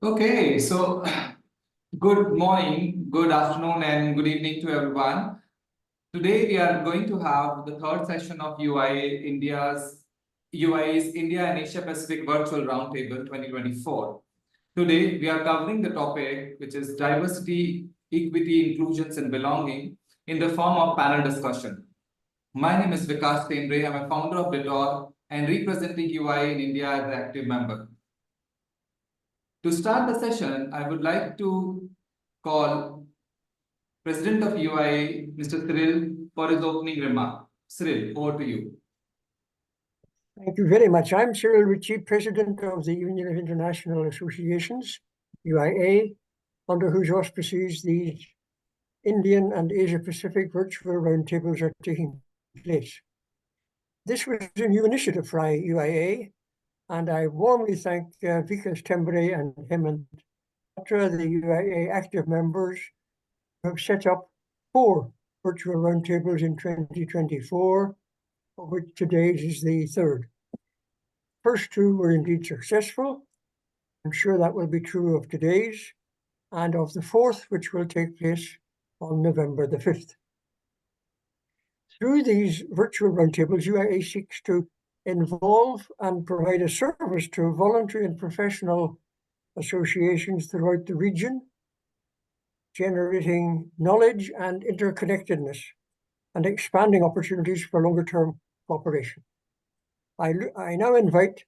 Okay, so good morning, good afternoon, and good evening to everyone. Today we are going to have the third session of UIA's India and Asia Pacific Virtual Roundtable 2024. Today we are covering the topic which is diversity, equity, inclusions, and belonging in the form of panel discussion. My name is Vikas Tendre. I'm a founder of Detour and representing UIA in India as an active member. To start the session, I would like to call President of UIA, Mr. Cyril, for his opening remark. Cyril, over to you. Thank you very much. I'm Cyril Ritchie, President of the Union of International Associations, UIA, under whose auspices these Indian and Asia-Pacific virtual roundtables are taking place. This was a new initiative for UIA, and I warmly thank Vikas Tendre and him and the UIA active members who have set up 4 virtual roundtables in 2024, of which today's is the 3rd. First 2 were indeed successful. I'm sure that will be true of today's and of the 4th, which will take place on November the 5th. Through these virtual roundtables, UIA seeks to involve and provide a service to voluntary and professional associations throughout the region, generating knowledge and interconnectedness and expanding opportunities for longer-term cooperation. I now invite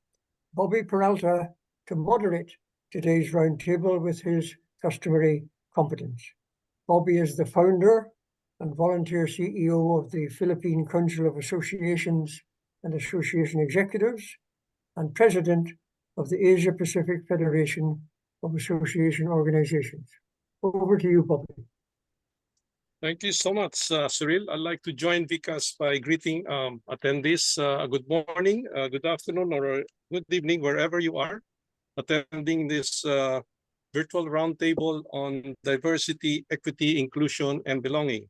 Bobby Peralta to moderate today's roundtable with his customary competence. Bobby is the founder and volunteer CEO of the Philippine Council of Associations and Association Executives and president of the Asia Pacific Federation of Association Organizations. Over to you, Bobby. Thank you so much, Cyril. I'd like to join Vikas by greeting attendees. Good morning, good afternoon, or good evening, wherever you are attending this virtual roundtable on diversity, equity, inclusion, and belonging.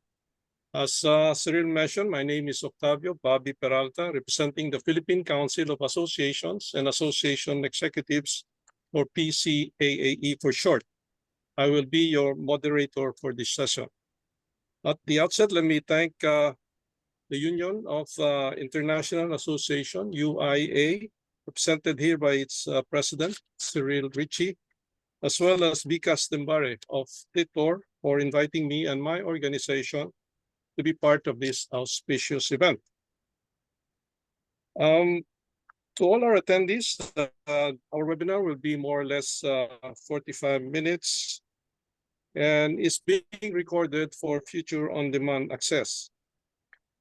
As Cyril mentioned, my name is Octavio Bobby Peralta, representing the Philippine Council of Associations and Association Executives, or PCAAE for short. I will be your moderator for this session. At the outset, let me thank the Union of International Association, UIA, represented here by its president, Cyril Ritchie, as well as Vikas Tendre of Detour for inviting me and my organization to be part of this auspicious event. To all our attendees, our webinar will be more or less 45 minutes and is being recorded for future on-demand access.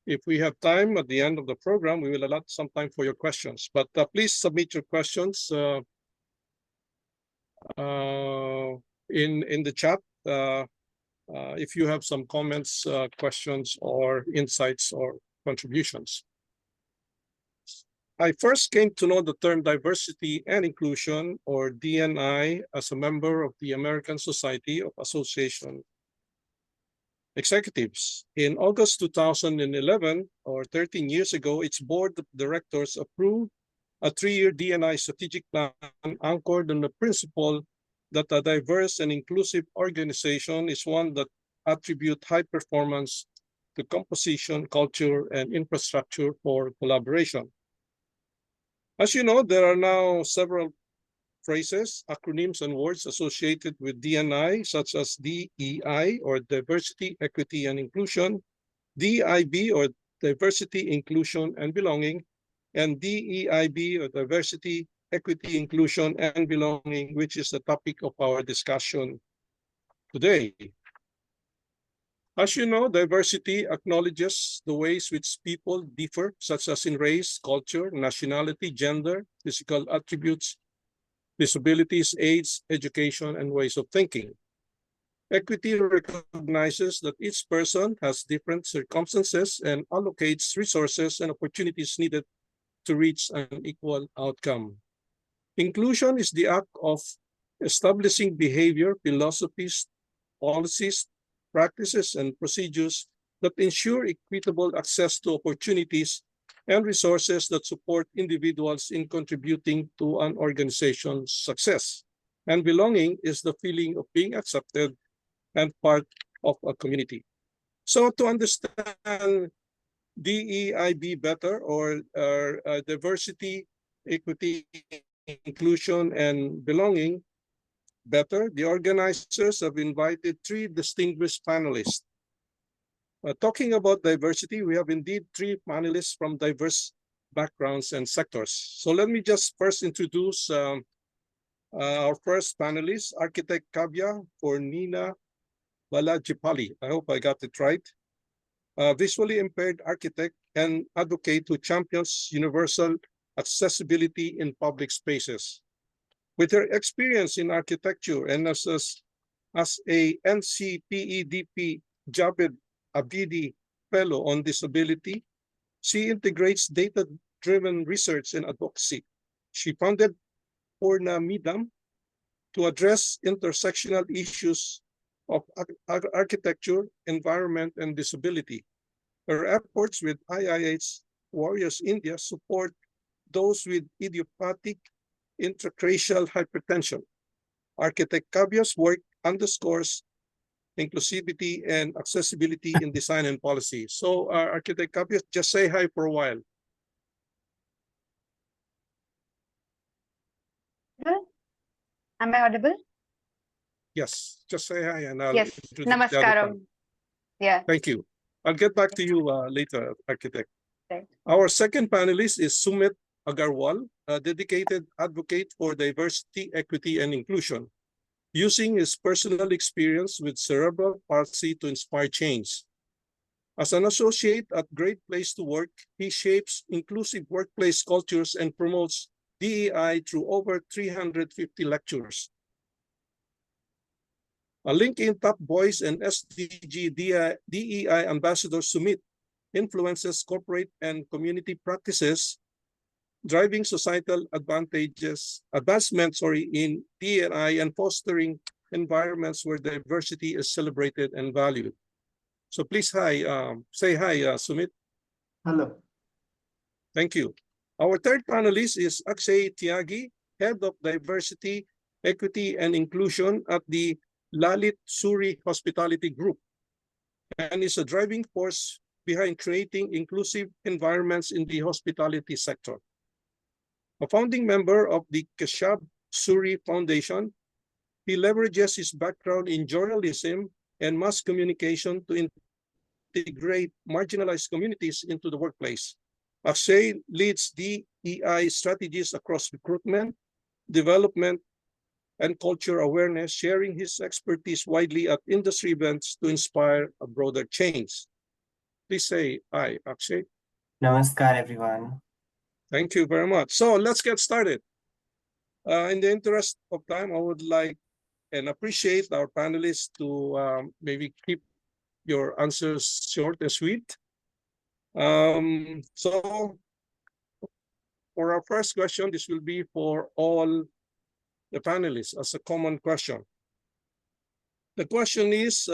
If we have time at the end of the program, we will allot some time for your questions, but please submit your questions in the chat if you have some comments, questions, or insights or contributions. I first came to know the term diversity and inclusion, or D&I, as a member of the American Society of Association Executives. In August 2011, or 13 years ago, its board of directors approved a 3-year D&I strategic plan anchored on the principle that a diverse and inclusive organization is one that attributes high performance to composition, culture, and infrastructure for collaboration. As you know, there are now several phrases, acronyms, and words associated with D&I, such as DEI, or Diversity, Equity, and Inclusion, DEIB, or Diversity, Inclusion, and Belonging, and DEIB, or Diversity, Equity, Inclusion, and Belonging, which is the topic of our discussion today. As you know, diversity acknowledges the ways which people differ, such as in race, culture, nationality, gender, physical attributes, disabilities, age, education, and ways of thinking. Equity recognizes that each person has different circumstances and allocates resources and opportunities needed to reach an equal outcome. Inclusion is the act of establishing behavior, philosophies, policies, practices, and procedures that ensure equitable access to opportunities and resources that support individuals in contributing to an organization's success. And belonging is the feeling of being accepted and part of a community. So to understand DEIB better, or diversity, equity, inclusion, and belonging better, the organizers have invited 3 distinguished panelists. Talking about diversity, we have indeed 3 panelists from diverse backgrounds and sectors. So let me just first introduce our first panelist, architect Kavya Poornima Balajepalli. I hope I got it right. Visually impaired architect and advocate who champions universal accessibility in public spaces. With her experience in architecture and as a NCPEDP Jabed Abidi Fellow on Disability, she integrates data-driven research and advocacy. She founded Poornamidam to address intersectional issues of architecture, environment, and disability. Her efforts with IIH Warriors India support those with idiopathic intracranial hypertension. Architect Kavya's work underscores inclusivity and accessibility in design and policy. So Architect Kavya, just say hi for a while. Am I audible? Yes, just say hi and I'll Yes. introduce the other Namaskaram. panel. Yeah. Thank you. I'll get back to you later, Architect. Right. Our second panelist is Sumit Agarwal, a dedicated advocate for diversity, equity, and inclusion, using his personal experience with cerebral palsy to inspire change. As an associate at Great Place to Work, he shapes inclusive workplace cultures and promotes DEI through over 350 lectures. A LinkedIn top voice and SDG DEI ambassador Sumit influences corporate and community practices, driving societal advancement in DEI and fostering environments where diversity is celebrated and valued. So please say hi, Sumit. Hello. Thank you. Our third panelist is Akshay Tyagi, Head of Diversity, Equity, and Inclusion at the Lalit Suri Hospitality Group, and is a driving force behind creating inclusive environments in the hospitality sector. A founding member of the Kashab Suri Foundation, he leverages his background in journalism and mass communication to integrate marginalized communities into the workplace. Akshay leads DEI strategies across recruitment, development, and culture awareness, sharing his expertise widely at industry events to inspire a broader change. Please say hi, Akshay. Namaskar, everyone. Thank you very much. So let's get started. In the interest of time, I would like and appreciate our panelists to maybe keep your answers short and sweet. So for our first question, this will be for all the panelists as a common question. The question is,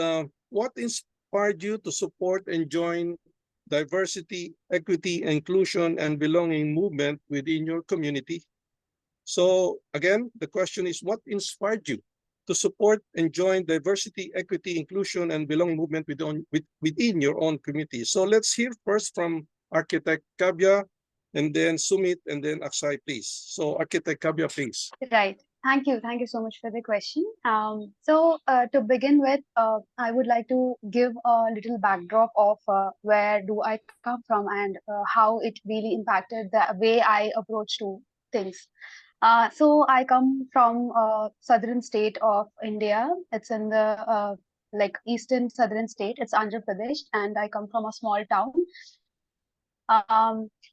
what inspired you to support and join diversity, equity, inclusion, and belonging movement within your community? So again, the question is, what inspired you to support and join diversity, equity, inclusion, and belonging movement within your own community? So let's hear first from Architect Kavya, and then Sumit, and then Akshay, please. So Architect Kavya, please. Right. Thank you. Thank you so much for the question. To begin with, I would like to give a little backdrop of where do I come from and how it really impacted the way I approach to things. So I come from southern state of India. It's in the eastern southern state. It's Andhra Pradesh, and I come from a small town.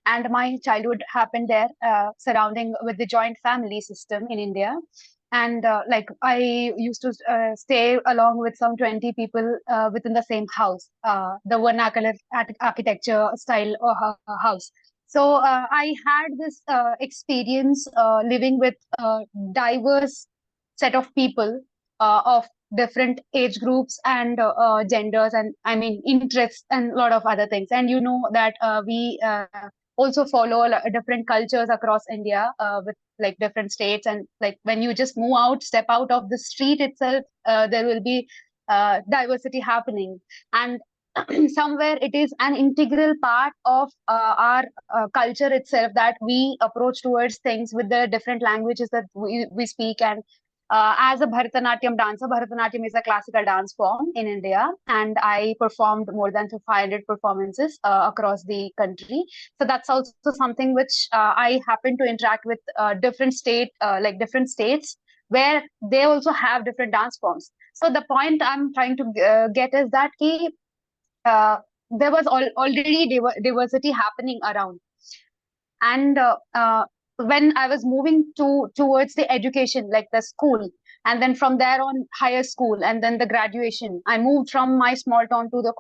And my childhood happened there, surrounding with the joint family system in India. And I used to stay along with some 20 people within the same house, the vernacular architecture style house. So I had this experience living with a diverse set of people of different age groups and genders, and I mean interests and a lot of other things. And you know that we also follow different cultures across India with like different states. And like when you just move out, step out of the street itself, there will be diversity happening. And somewhere it is an integral part of our culture itself, that we approach towards things with the different languages that we speak. And as a Bharatanatyam dancer, Bharatanatyam is a classical dance form in India, and I performed more than 500 performances across the country. So that's also something which I happen to interact with different different states, where they also have different dance forms. So the point I'm trying to get is that there was already diversity happening around. And when I was moving towards the education, like the school, and then from there on higher school, and then the graduation, I moved from my small town to the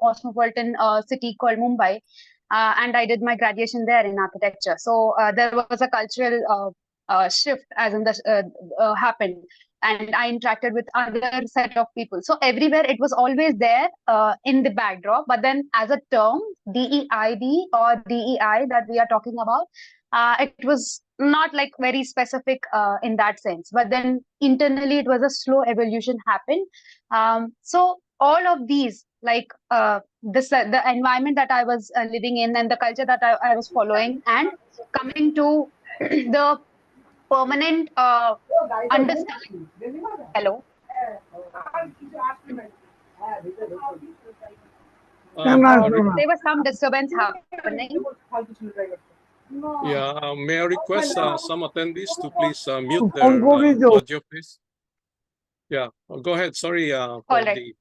cosmopolitan city called Mumbai, and I did my graduation there in architecture. So there was a cultural shift, as in the happened, and I interacted with other set of people. So everywhere it was always there in the backdrop. But then as a term, DEIB or DEI that we are talking about, it was not like very specific in that sense. But then internally it was a slow evolution happened. So all of these, like the environment that I was living in, and the culture that I was following, and coming to the permanent understanding. Hello. There was some disturbance happening. Yeah, may I request some attendees to please mute their audio, please? Yeah, go ahead. Sorry for right.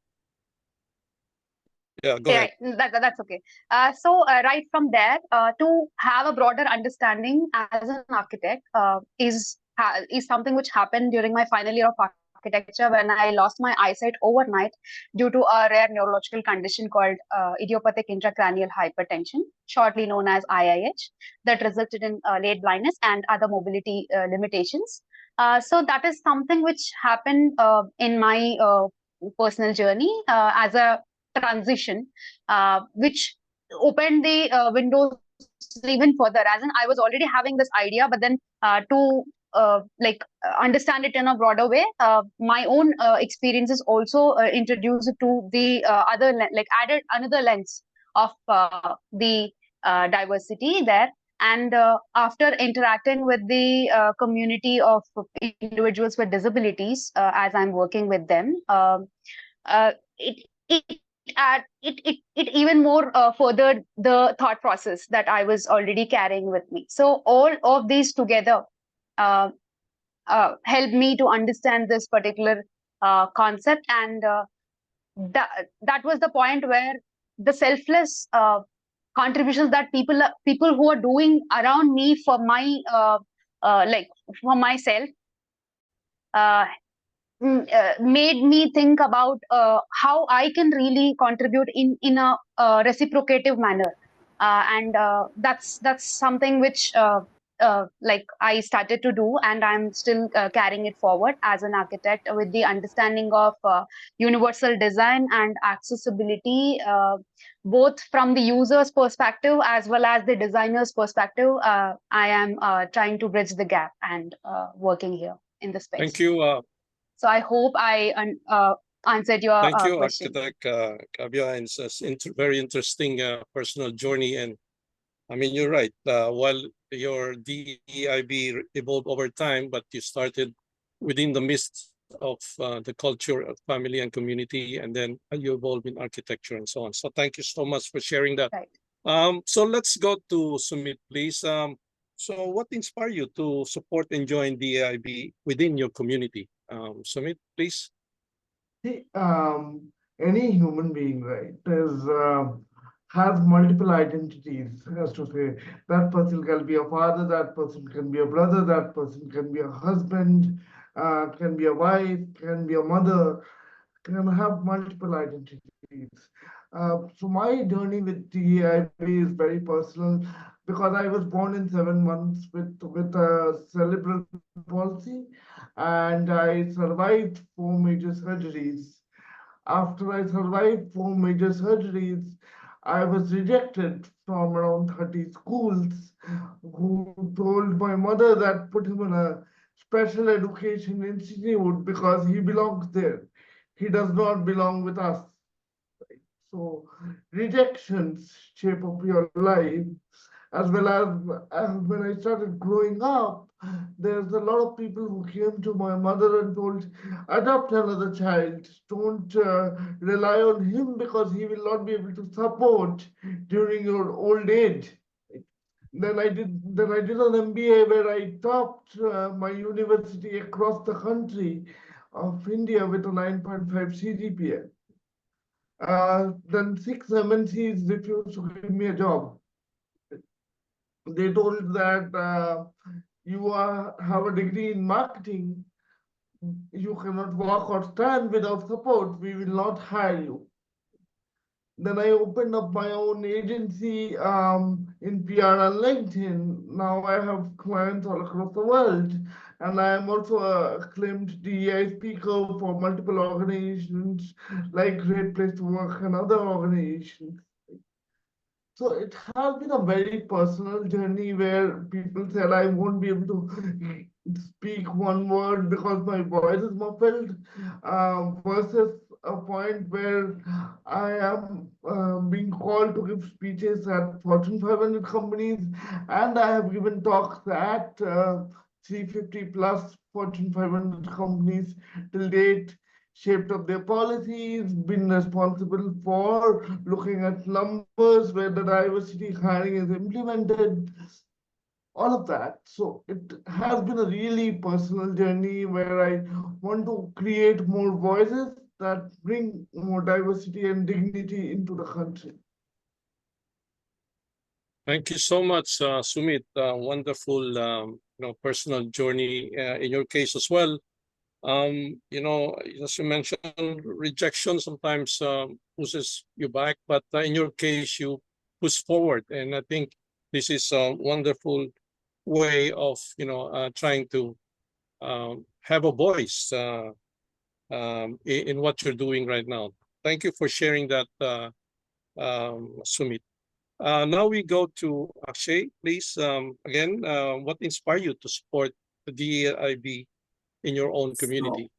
Yeah, go ahead. That's okay. So right from there, to have a broader understanding as an architect is something which happened during my final year of architecture, when I lost my eyesight overnight due to a rare neurological condition called idiopathic intracranial hypertension, shortly known as IIH, that resulted in late blindness and other mobility limitations. So that is something which happened in my personal journey as a transition, which opened the windows even further. As in, I was already having this idea, but then to understand it in a broader way, my own experiences also introduced to the other, added another lens of the diversity there. And after interacting with the community of individuals with disabilities, as I'm working with them, it even more furthered the thought process that I was already carrying with me. So all of these together helped me to understand this particular concept, and that was the point where the selfless contributions that people who are doing around me for my for myself made me think about how I can really contribute in a reciprocative manner, and that's something which I started to do, and I'm still carrying it forward as an architect, with the understanding of universal design and accessibility, both from the user's perspective as well as the designer's perspective. I am trying to bridge the gap and working here in this space. Thank you. So I hope I answered your Thank you, question. Architect Kavya. And it's a very interesting personal journey. And I mean, you're right. While your DEIB evolved over time, but you started within the midst of the culture of family and community, and then you evolved in architecture and so on. So thank you so much for sharing that. Right. So let's go to Sumit, please. So what inspired you to support and join DEIB within your community? Sumit, please. See, any human being, right, has multiple identities, as to say. That person can be a father, that person can be a brother, that person can be a husband, can be a wife, can be a mother, can have multiple identities. So my journey with DEIB is very personal, because I was born in 7 months with a cerebral palsy, and I survived 4 major surgeries. After I survived 4 major surgeries, I was rejected from around 30 schools who told my mother that put him in a special education institute because he belongs there. He does not belong with us. So rejections shape up your life, as well as when I started growing up, there's a lot of people who came to my mother and told, adopt another child, don't rely on him because he will not be able to support during your old age. Then I did an MBA where I topped my university across the country of India with a 9.5 CGPA. Then 6 MNCs refused to give me a job. They told that you have a degree in marketing, you cannot walk or stand without support, we will not hire you. Then I opened up my own agency in PR and LinkedIn. Now I have clients all across the world. And I am also a acclaimed DEI speaker for multiple organizations like Great Place to Work and other organizations. So it has been a very personal journey where people said I won't be able to speak one word because my voice is muffled, versus a point where I am being called to give speeches at Fortune 500 companies, and I have given talks at 350 plus Fortune 500 companies till date, shaped up their policies, been responsible for looking at numbers where the diversity hiring is implemented, all of that. So it has been a really personal journey where I want to create more voices that bring more diversity and dignity into the country. Thank you so much, Sumit. Wonderful, personal journey in your case as well. As you mentioned, rejection sometimes pushes you back, but in your case, you push forward. And I think this is a wonderful way of, trying to have a voice in what you're doing right now. Thank you for sharing that, Sumit. Now we go to Akshay. Please, again, what inspired you to support the DEIB in your own community?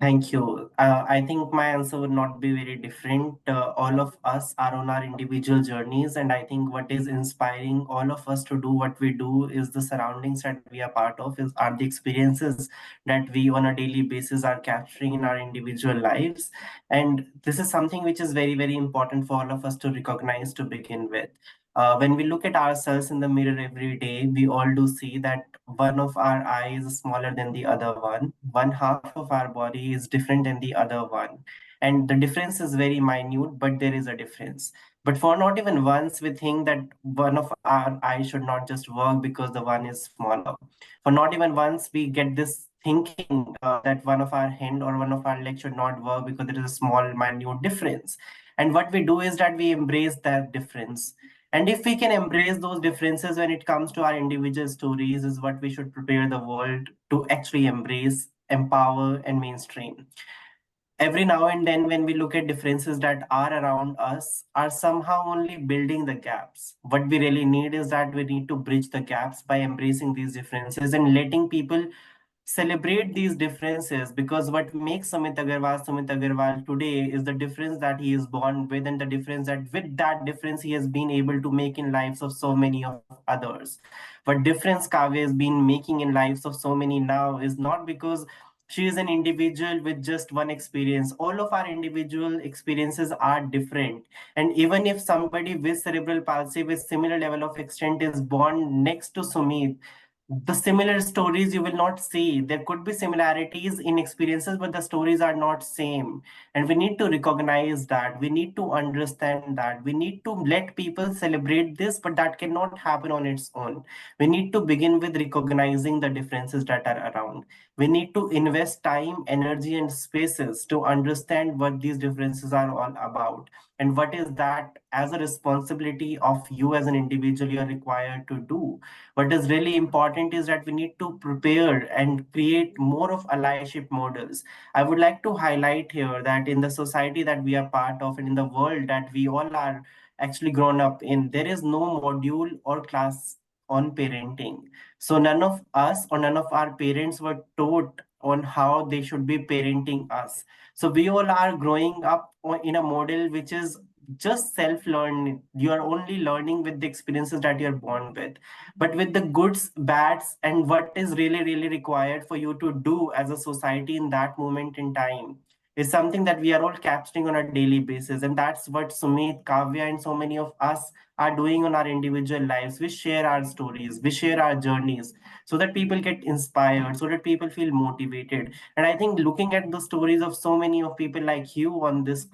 Thank you. I think my answer would not be very different. All of us are on our individual journeys, and I think what is inspiring all of us to do what we do is the surroundings that we are part of, are the experiences that we on a daily basis are capturing in our individual lives. And this is something which is very, very important for all of us to recognize to begin with. When we look at ourselves in the mirror every day, we all do see that one of our eyes is smaller than the other one. One half of our body is different than the other one. And the difference is very minute, but there is a difference. But for not even once, we think that one of our eyes should not just work because the one is smaller. For not even once, we get this thinking that one of our hand or one of our leg should not work because there is a small, minute difference. And what we do is that we embrace that difference. And if we can embrace those differences when it comes to our individual stories, is what we should prepare the world to actually embrace, empower, and mainstream. Every now and then, when we look at differences that are around us, are somehow only building the gaps. What we really need is that we need to bridge the gaps by embracing these differences and letting people celebrate these differences, because what makes Sumit Agarwal today is the difference that he is born with, and the difference that with that difference he has been able to make in lives of so many of others. What difference Kavya has been making in lives of so many now is not because she is an individual with just one experience. All of our individual experiences are different. And even if somebody with cerebral palsy with similar level of extent is born next to Sumit, the similar stories you will not see. There could be similarities in experiences, but the stories are not same. And we need to recognize that. We need to understand that. We need to let people celebrate this, but that cannot happen on its own. We need to begin with recognizing the differences that are around. We need to invest time, energy, and spaces to understand what these differences are all about. And what is that as a responsibility of you as an individual you are required to do. What is really important is that we need to prepare and create more of allyship models. I would like to highlight here that in the society that we are part of and in the world that we all are actually grown up in, there is no module or class on parenting. So none of us or none of our parents were taught on how they should be parenting us. So we all are growing up in a model which is just self-learning. You are only learning with the experiences that you're born with. But with the goods, bads, and what is really, really required for you to do as a society in that moment in time is something that we are all capturing on a daily basis. And that's what Sumit, Kavya, and so many of us are doing on our individual lives. We share our stories, we share our journeys so that people get inspired, so that people feel motivated. And I think looking at the stories of so many of people like you on this,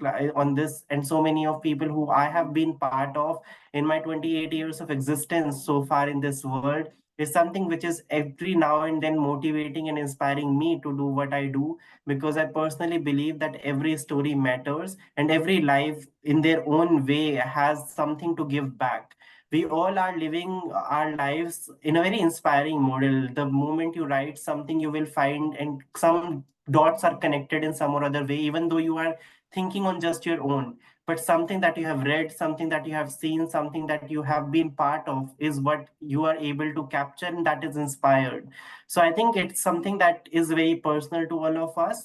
and so many of people who I have been part of in my 28 years of existence so far in this world, is something which is every now and then motivating and inspiring me to do what I do, because I personally believe that every story matters and every life in their own way has something to give back. We all are living our lives in a very inspiring model. The moment you write something, you will find, and some dots are connected in some or other way, even though you are thinking on just your own. But something that you have read, something that you have seen, something that you have been part of is what you are able to capture, and that is inspired. So I think it's something that is very personal to all of us,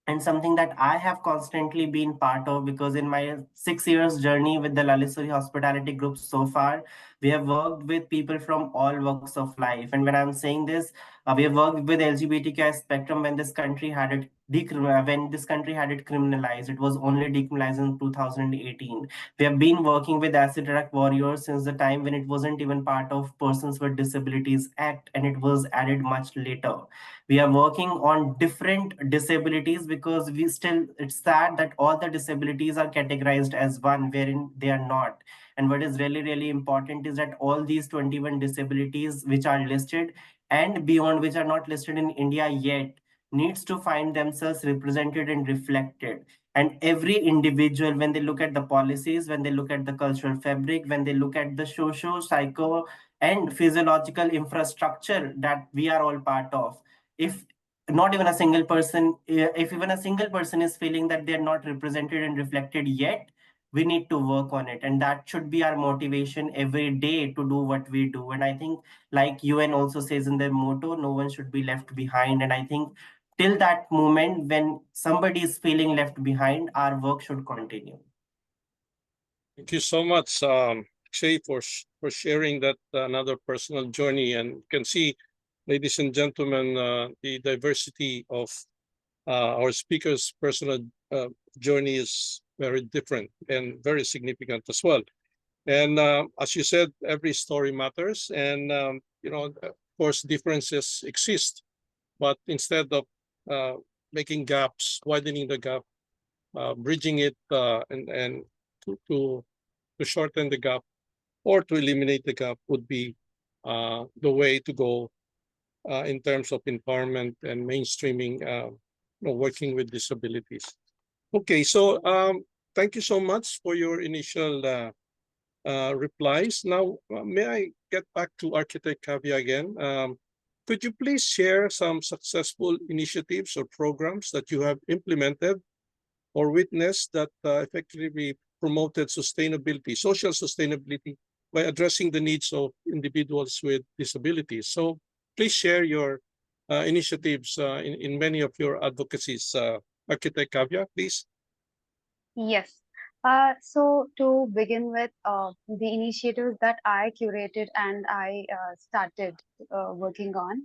and something that I have constantly been part of, because in my 6 years journey with the Lalit Hospitality Group so far, we have worked with people from all walks of life. And when I'm saying this, we have worked with LGBTQI spectrum when this country had it when this country had it criminalized. It was only decriminalized in 2018. We have been working with acid drug warriors since the time when it wasn't even part of Persons with Disabilities Act, and it was added much later. We are working on different disabilities, because we still, it's sad that all the disabilities are categorized as one wherein they are not. And what is really, really important is that all these 21 disabilities which are listed and beyond, which are not listed in India yet, needs to find themselves represented and reflected. And every individual, when they look at the policies, when they look at the cultural fabric, when they look at the socio psycho and physiological infrastructure that we are all part of, if not even a single person, if even a single person is feeling that they're not represented and reflected yet, we need to work on it. And that should be our motivation every day to do what we do. And I think, like UN also says in their motto, no one should be left behind. And I think till that moment when somebody is feeling left behind, our work should continue. Thank you so much, Akshay, for sharing that another personal journey. And you can see, ladies and gentlemen, the diversity of our speaker's personal journey is very different and very significant as well. And as you said, every story matters, and of course, differences exist. But instead of making gaps, widening the gap, bridging it, and to shorten the gap or to eliminate the gap would be the way to go in terms of empowerment and mainstreaming, working with disabilities. Okay, so thank you so much for your initial replies. Now, may I get back to Architect Kavya again? Could you please share some successful initiatives or programs that you have implemented or witnessed that effectively promoted sustainability, social sustainability, by addressing the needs of individuals with disabilities? So please share your initiatives in many of your advocacies. Architect Kavya, please. Yes. So to begin with, the initiatives that I curated and I started working on,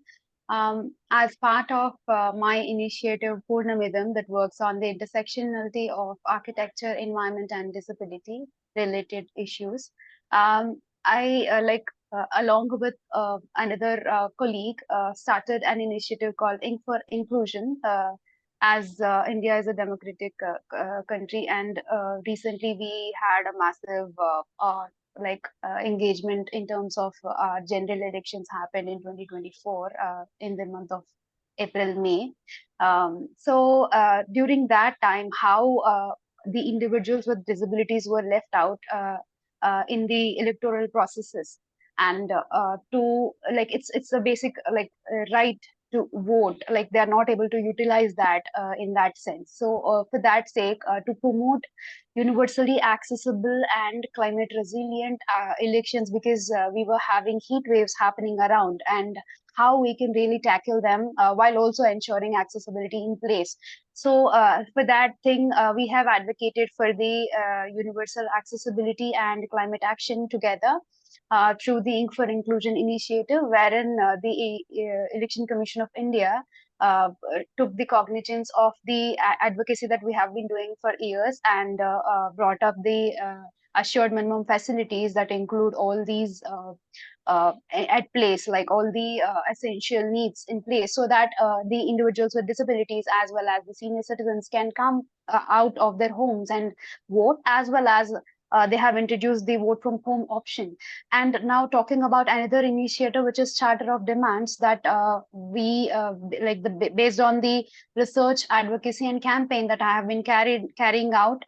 as part of my initiative Poornamidam, that works on the intersectionality of architecture, environment, and disability related issues. I along with another colleague, started an initiative called Ink for Inclusion. As India is a democratic country, and recently we had a massive engagement in terms of general elections happened in 2024 in the month of April, May. So during that time, how the individuals with disabilities were left out in the electoral processes, and to it's a basic right to vote, like they are not able to utilize that in that sense. So for that sake, to promote universally accessible and climate resilient elections, because we were having heat waves happening around, and how we can really tackle them while also ensuring accessibility in place. So for that thing, we have advocated for the universal accessibility and climate action together through the Ink for Inclusion initiative, wherein the Election Commission of India took the cognizance of the advocacy that we have been doing for years, and brought up the assured minimum facilities that include all these at place, like all the essential needs in place, so that the individuals with disabilities as well as the senior citizens can come out of their homes and vote, as well as they have introduced the vote from home option. And now talking about another initiative, which is Charter of Demands, that we based on the research, advocacy, and campaign that I have been carrying out,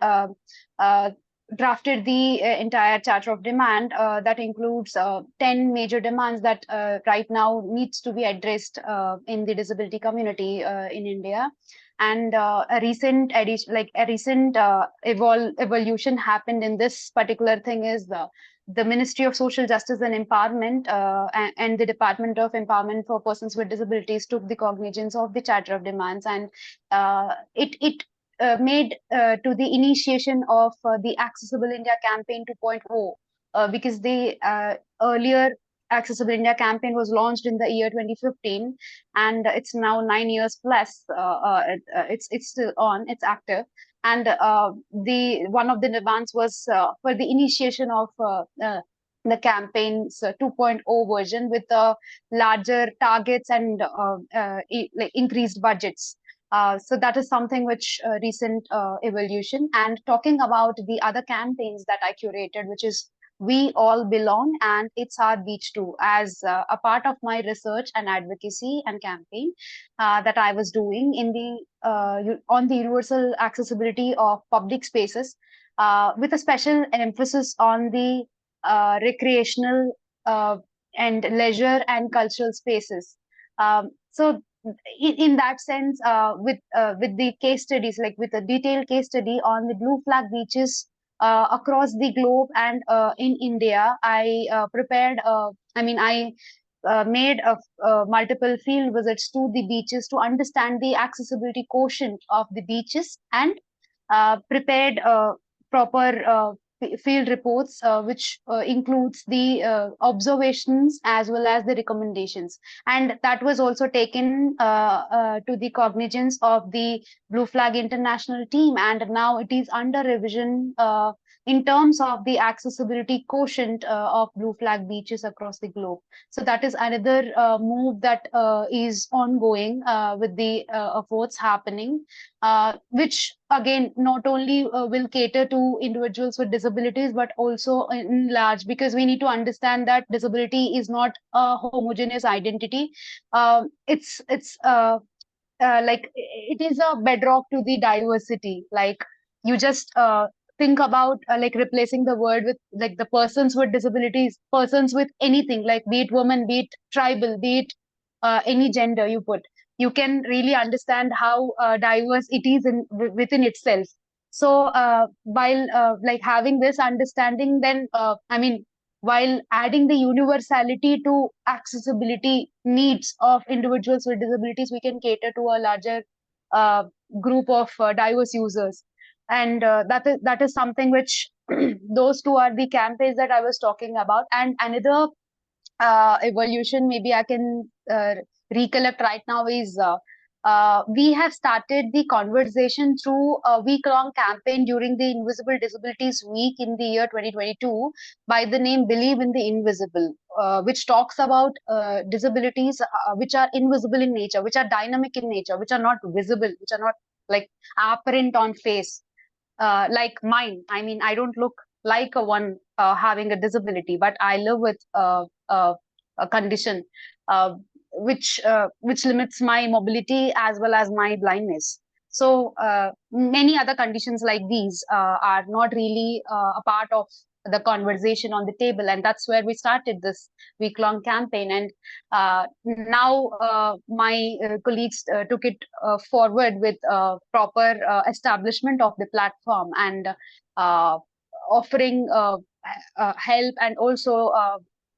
drafted the entire Charter of Demand that includes 10 major demands that right now needs to be addressed in the disability community in India. And a recent addition, like a recent evolution happened in this particular thing is the Ministry of Social Justice and Empowerment and the Department of Empowerment for Persons with Disabilities took the cognizance of the Charter of Demands, and it made to the initiation of the Accessible India Campaign 2.0, because the earlier Accessible India campaign was launched in the year 2015, and it's now 9 years plus. It's still on, it's active, and the one of the demands was for the initiation of the campaign's 2.0 version with larger targets and like increased budgets. So that is something which recent evolution. And talking about the other campaigns that I curated, which is We All Belong and It's Our Beach Too, as a part of my research and advocacy and campaign that I was doing in the on the universal accessibility of public spaces, with a special emphasis on the recreational and leisure and cultural spaces. So in that sense, with the case studies, like with a detailed case study on the blue flag beaches across the globe and in India, I prepared. I made multiple field visits to the beaches to understand the accessibility quotient of the beaches, and prepared proper field reports, which includes the observations as well as the recommendations. And that was also taken to the cognizance of the Blue Flag International team, and now it is under revision in terms of the accessibility quotient of blue flag beaches across the globe. So that is another move that is ongoing with the efforts happening, which again not only will cater to individuals with disabilities, but also in large, because we need to understand that disability is not a homogeneous identity. It's like it is a bedrock to the diversity. Like you just think about like replacing the word with like the persons with disabilities, persons with anything, like be it woman, be it tribal, be it any gender you put, you can really understand how diverse it is within itself. So while like having this understanding, then while adding the universality to accessibility needs of individuals with disabilities, we can cater to a larger group of diverse users. And that is something which those two are the campaigns that I was talking about. And another evolution maybe I can recollect right now is we have started the conversation through a week-long campaign during the Invisible Disabilities Week in the year 2022 by the name Believe in the Invisible, which talks about disabilities which are invisible in nature, which are dynamic in nature, which are not visible, which are not like apparent on face. Like mine, I mean, I don't look like a one having a disability, but I live with a condition which limits my mobility as well as my blindness. So many other conditions like these are not really a part of the conversation on the table, and that's where we started this week-long campaign. And now my colleagues took it forward with proper establishment of the platform and offering help, and also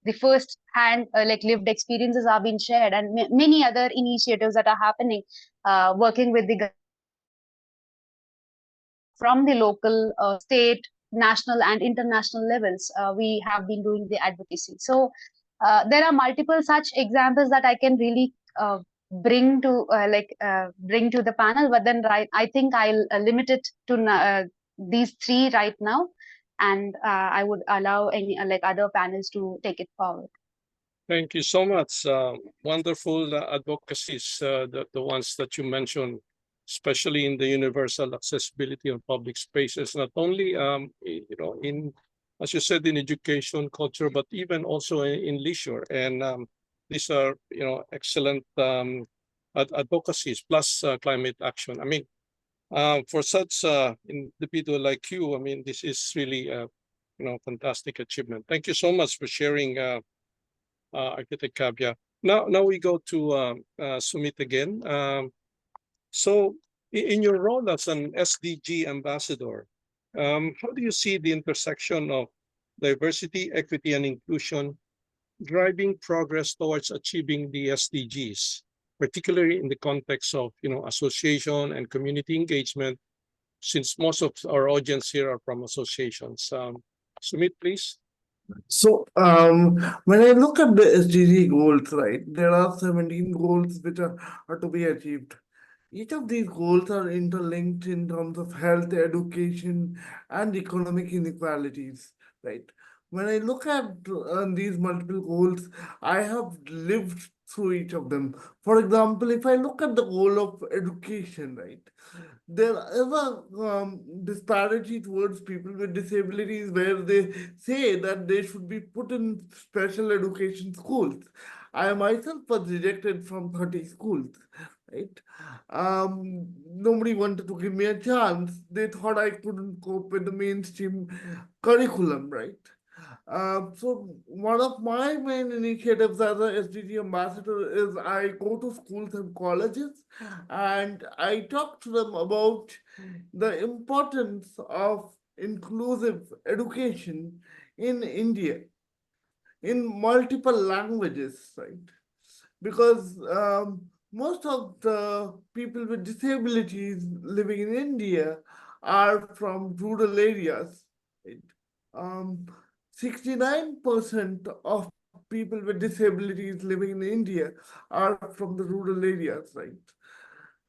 the first hand like lived experiences are being shared, and many other initiatives that are happening, working with the from the local, state, national and international levels. We have been doing the advocacy. So there are multiple such examples that I can really bring to bring to the panel, but then I think I'll limit it to these three right now, and I would allow any other panels to take it forward. Thank you so much. Wonderful advocacies, the ones that you mentioned, especially in the universal accessibility of public spaces, not only in, as you said, in education, culture, but even also in leisure. And these are excellent advocacies plus climate action. I mean, for such individual like you, I mean, this is really fantastic achievement. Thank you so much for sharing, Architect Kavya. Now we go to Sumit again. So in your role as an SDG ambassador, how do you see the intersection of diversity, equity, and inclusion driving progress towards achieving the SDGs, particularly in the context of association and community engagement, since most of our audience here are from associations? Sumit, please. So when I look at the SDG goals, right, there are 17 goals which are to be achieved. Each of these goals are interlinked in terms of health, education, and economic inequalities, right? When I look at these multiple goals, I have lived through each of them. For example, if I look at the goal of education, right, there is a disparity towards people with disabilities where they say that they should be put in special education schools. I myself was rejected from 30 schools, right? Nobody wanted to give me a chance. They thought I couldn't cope with the mainstream curriculum, right? So one of my main initiatives as a SDG ambassador is I go to schools and colleges and I talk to them about the importance of inclusive education in India in multiple languages, right? Because most of the people with disabilities living in India are from rural areas, right? 69% of people with disabilities living in India are from the rural areas, right?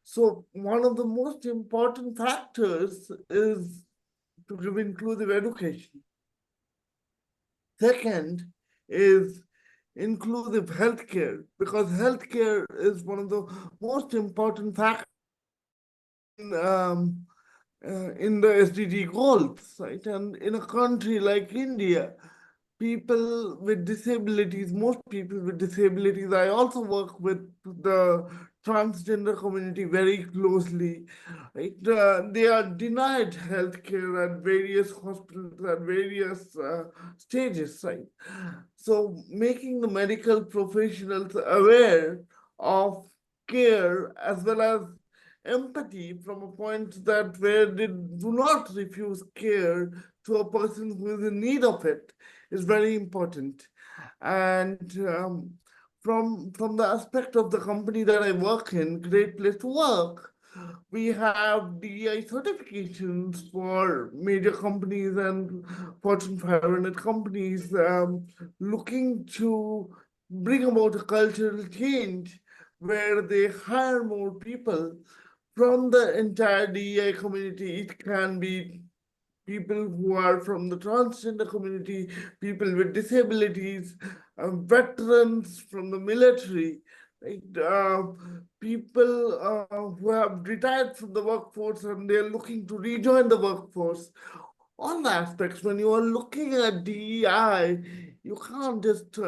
So one of the most important factors is to give inclusive education. Second is inclusive healthcare, because healthcare is one of the most important factors in the SDG goals, right? And in a country like India, people with disabilities, most people with disabilities, I also work with the transgender community very closely, right? They are denied healthcare at various hospitals at various stages, right? So making the medical professionals aware of care as well as empathy from a point that where they do not refuse care to a person who is in need of it is very important. And from the aspect of the company that I work in, Great Place to Work, we have DEI certifications for major companies and Fortune 500 companies looking to bring about a cultural change where they hire more people from the entire DEI community. It can be people who are from the transgender community, people with disabilities, veterans from the military, right? People who have retired from the workforce and they're looking to rejoin the workforce. All the aspects, when you are looking at DEI, you can't just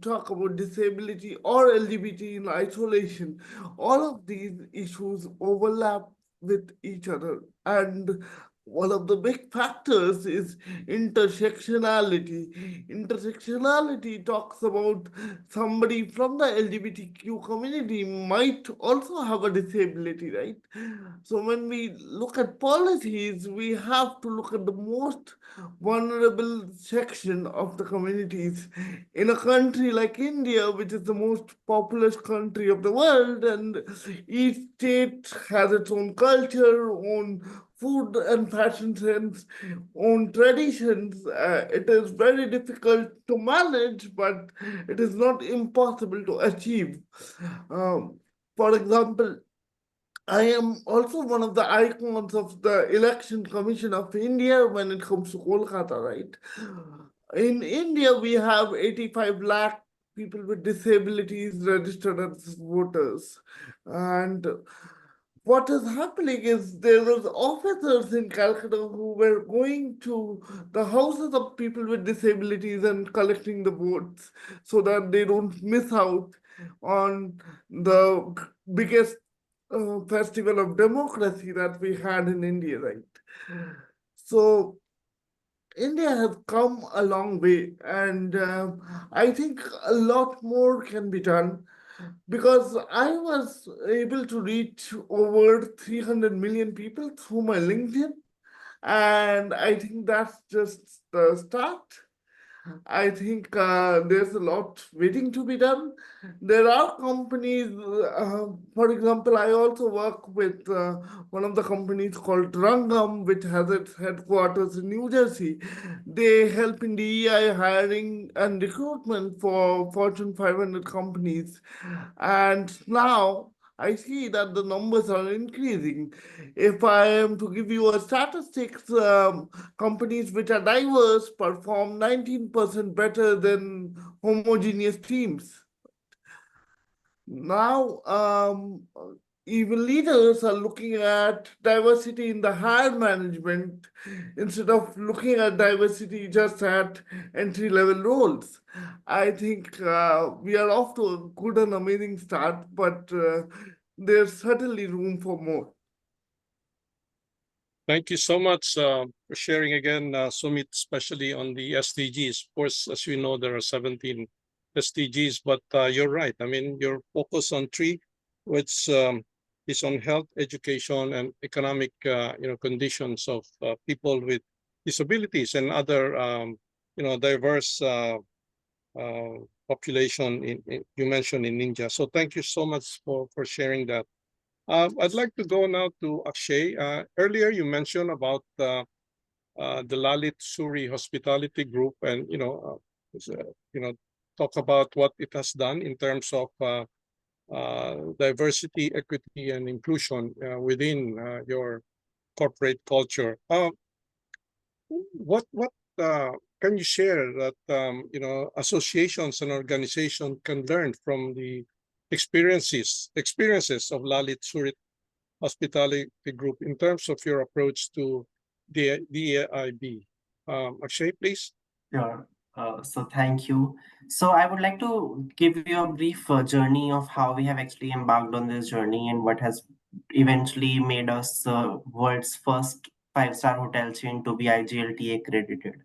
talk about disability or LGBT in isolation. All of these issues overlap with each other. And one of the big factors is intersectionality. Intersectionality talks about somebody from the LGBTQ community might also have a disability, right? So when we look at policies, we have to look at the most vulnerable section of the communities in a country like India, which is the most populous country of the world, and each state has its own culture, own food and fashion sense, own traditions. It is very difficult to manage, but it is not impossible to achieve. For example, I am also one of the icons of the Election Commission of India when it comes to Kolkata, right? In India, we have 85 lakh people with disabilities registered as voters. And what is happening is there was officers in Calcutta who were going to the houses of people with disabilities and collecting the votes so that they don't miss out on the biggest festival of democracy that we had in India, right? So India has come a long way, and I think a lot more can be done because I was able to reach over 300 million people through my LinkedIn, and I think that's just the start. I think there's a lot waiting to be done. There are companies, for example, I also work with one of the companies called Rangam, which has its headquarters in New Jersey. They help in DEI hiring and recruitment for Fortune 500 companies. And now I see that the numbers are increasing. If I am to give you a statistics, companies which are diverse perform 19% better than homogeneous teams. Now, even leaders are looking at diversity in the higher management instead of looking at diversity just at entry-level roles. I think we are off to a good and amazing start, but there's certainly room for more. Thank you so much for sharing again, Sumit, especially on the SDGs. Of course, as we know, there are 17 SDGs, but you're right. I mean, you're focused on three, which is on health, education, and economic, conditions of people with disabilities and other, diverse population you mentioned in India. So thank you so much for sharing that. I'd like to go now to Akshay. Earlier, you mentioned about the Lalit Suri Hospitality Group, and talk about what it has done in terms of diversity, equity, and inclusion within your corporate culture. What can you share that associations and organizations can learn from the experiences of Lalit Suri Hospitality Group in terms of your approach to the DEIB? Akshay, please. Sure. So thank you. So I would like to give you a brief journey of how we have actually embarked on this journey and what has eventually made us world's first 5-star hotel chain to be IGLTA accredited.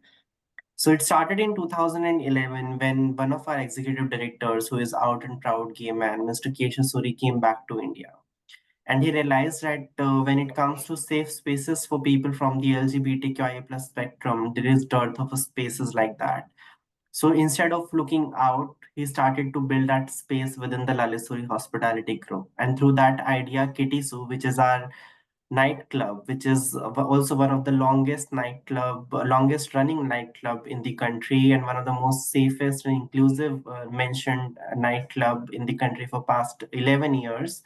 So it started in 2011 when one of our executive directors, who is out and proud gay man, Mr. Suri, came back to India. And he realized that when it comes to safe spaces for people from the LGBTQIA plus spectrum, there is dearth of spaces like that. So instead of looking out, he started to build that space within the Lalit Suri Hospitality Group. And through that idea, Kitisu, which is our nightclub, which is also one of the longest running nightclub in the country and one of the most safest and inclusive mentioned nightclub in the country for past 11 years,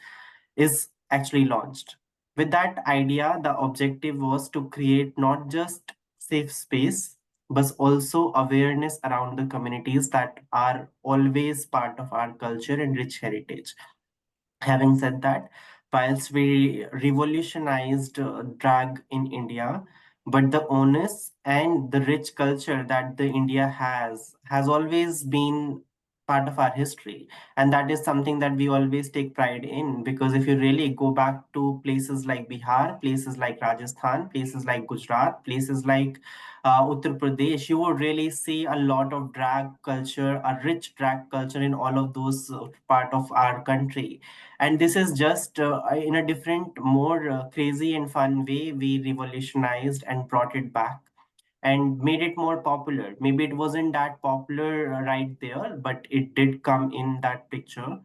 is actually launched. With that idea, the objective was to create not just safe space, but also awareness around the communities that are always part of our culture and rich heritage. Having said that, whilst we revolutionized drag in India, but the onus and the rich culture that the India has always been part of our history, and that is something that we always take pride in, because if you really go back to places like Bihar, places like Rajasthan, places like Gujarat, places like Uttar Pradesh, you would really see a lot of drag culture, a rich drag culture in all of those part of our country. And this is just in a different, more crazy and fun way, we revolutionized and brought it back and made it more popular. Maybe it wasn't that popular right there, but it did come in that picture.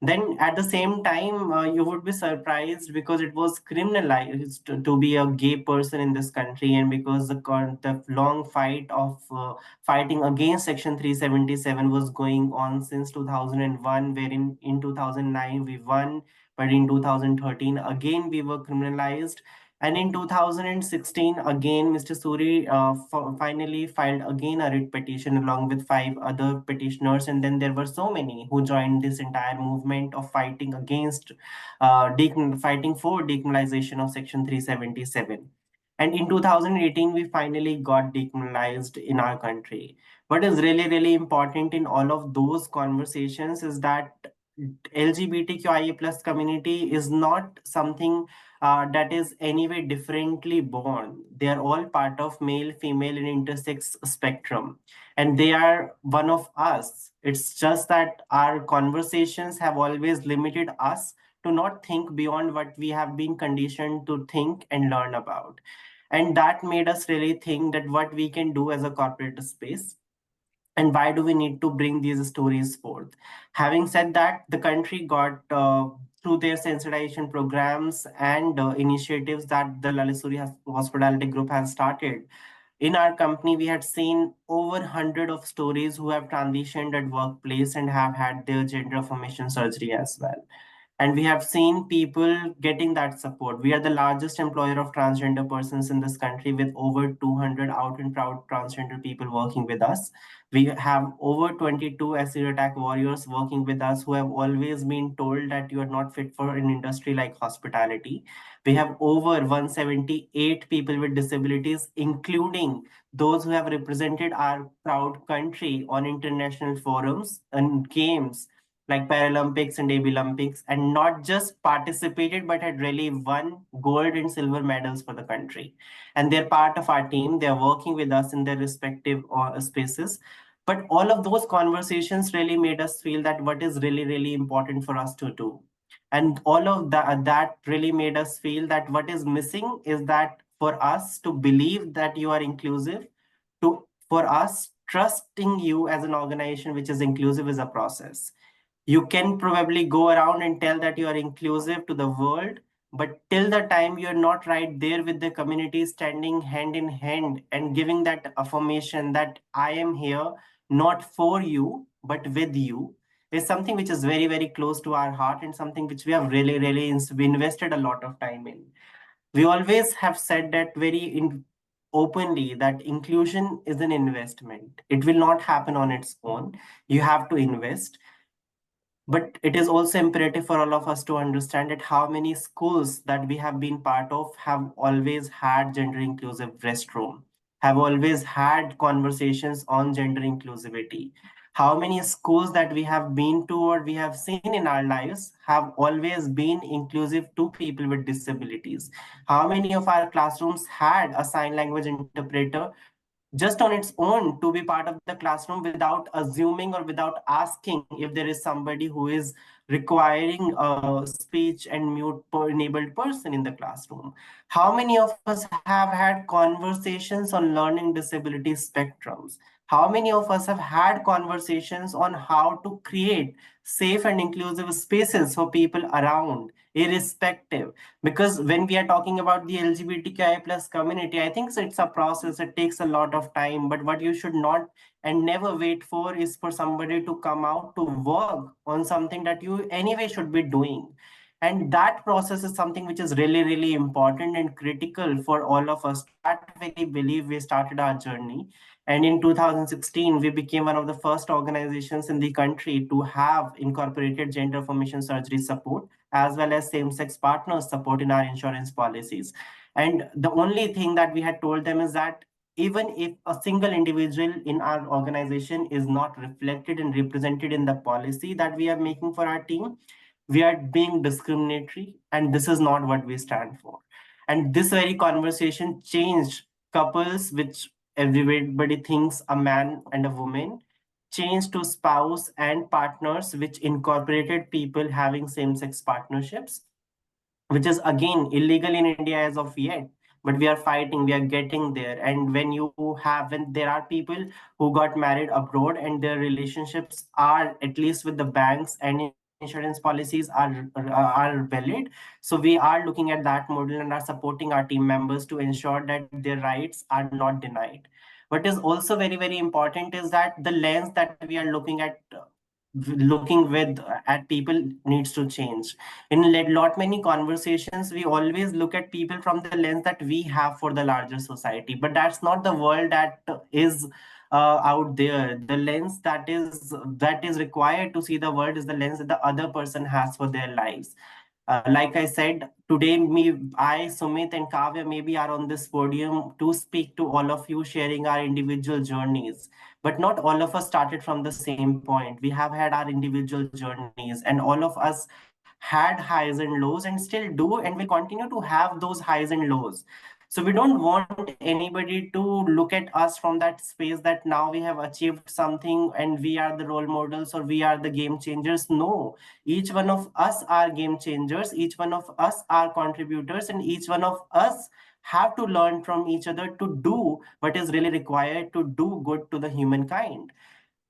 Then at the same time, you would be surprised because it was criminalized to be a gay person in this country, and because the long fight of fighting against Section 377 was going on since 2001, wherein in 2009 we won, but in 2013 again we were criminalized. And in 2016, again, Mr. Suri finally filed again a writ petition along with 5 other petitioners. And then there were so many who joined this entire movement of fighting against, fighting for decriminalization of Section 377. And in 2018, we finally got decriminalized in our country. What is really, really important in all of those conversations is that LGBTQIA plus community is not something that is anyway differently born. They are all part of male, female, and intersex spectrum, and they are one of us. It's just that our conversations have always limited us to not think beyond what we have been conditioned to think and learn about. And that made us really think that what we can do as a corporate space, and why do we need to bring these stories forth. Having said that, the country got through their sensitization programs and initiatives that the Lalisuri Hospitality Group has started. In our company, we had seen over 100 of stories who have transitioned at workplace and have had their gender affirmation surgery as well. And we have seen people getting that support. We are the largest employer of transgender persons in this country, with over 200 out and proud transgender people working with us. We have over 22 SEO attack warriors working with us who have always been told that you are not fit for an industry like hospitality. We have over 178 people with disabilities, including those who have represented our proud country on international forums and games like Paralympics and DEIB Olympics, and not just participated, but had really won gold and silver medals for the country. And they're part of our team. They're working with us in their respective spaces. But all of those conversations really made us feel that what is really, really important for us to do. And all of that really made us feel that what is missing is that for us to believe that you are inclusive, for us trusting you as an organization which is inclusive is a process. You can probably go around and tell that you are inclusive to the world, but till the time you're not right there with the community, standing hand in hand and giving that affirmation that I am here not for you but with you, is something which is very, very close to our heart, and something which we have really, really invested a lot of time in. We always have said that openly, that inclusion is an investment. It will not happen on its own. You have to invest. But it is also imperative for all of us to understand that how many schools that we have been part of have always had gender inclusive restroom, have always had conversations on gender inclusivity. How many schools that we have been to or we have seen in our lives have always been inclusive to people with disabilities? How many of our classrooms had a sign language interpreter just on its own to be part of the classroom without assuming or without asking if there is somebody who is requiring a speech and mute enabled person in the classroom? How many of us have had conversations on learning disability spectrums? How many of us have had conversations on how to create safe and inclusive spaces for people around, irrespective? Because when we are talking about the LGBTQI plus community, I think it's a process. It takes a lot of time. But what you should not and never wait for is for somebody to come out to work on something that you anyway should be doing. And that process is something which is really, really important and critical for all of us. That very believe we started our journey. And in 2016, we became one of the first organizations in the country to have incorporated gender affirmation surgery support, as well as same-sex partners support in our insurance policies. And the only thing that we had told them is that even if a single individual in our organization is not reflected and represented in the policy that we are making for our team, we are being discriminatory, and this is not what we stand for. And this very conversation changed couples, which everybody thinks a man and a woman, changed to spouse and partners, which incorporated people having same-sex partnerships, which is again illegal in India as of yet. But we are fighting, we are getting there. And when there are people who got married abroad and their relationships are, at least with the banks and insurance policies, are valid. So we are looking at that model and are supporting our team members to ensure that their rights are not denied. What is also very, very important is that the lens that we are looking with at people needs to change. In lot many conversations, we always look at people from the lens that we have for the larger society, but that's not the world that is out there. The lens that is required to see the world is the lens that the other person has for their lives. Like I said, today I, Sumit, and Kavya maybe are on this podium to speak to all of you, sharing our individual journeys. But not all of us started from the same point. We have had our individual journeys, and all of us had highs and lows, and still do, and will continue to have those highs and lows. So we don't want anybody to look at us from that space that now we have achieved something and we are the role models or we are the game changers. No, each one of us are game changers, each one of us are contributors, and each one of us have to learn from each other to do what is really required to do good to the humankind.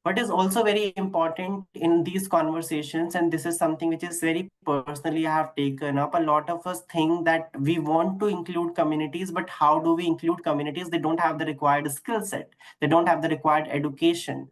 What is also very important in these conversations, and this is something which is very personally I have taken up, a lot of us think that we want to include communities, but how do we include communities? They don't have the required skill set, they don't have the required education.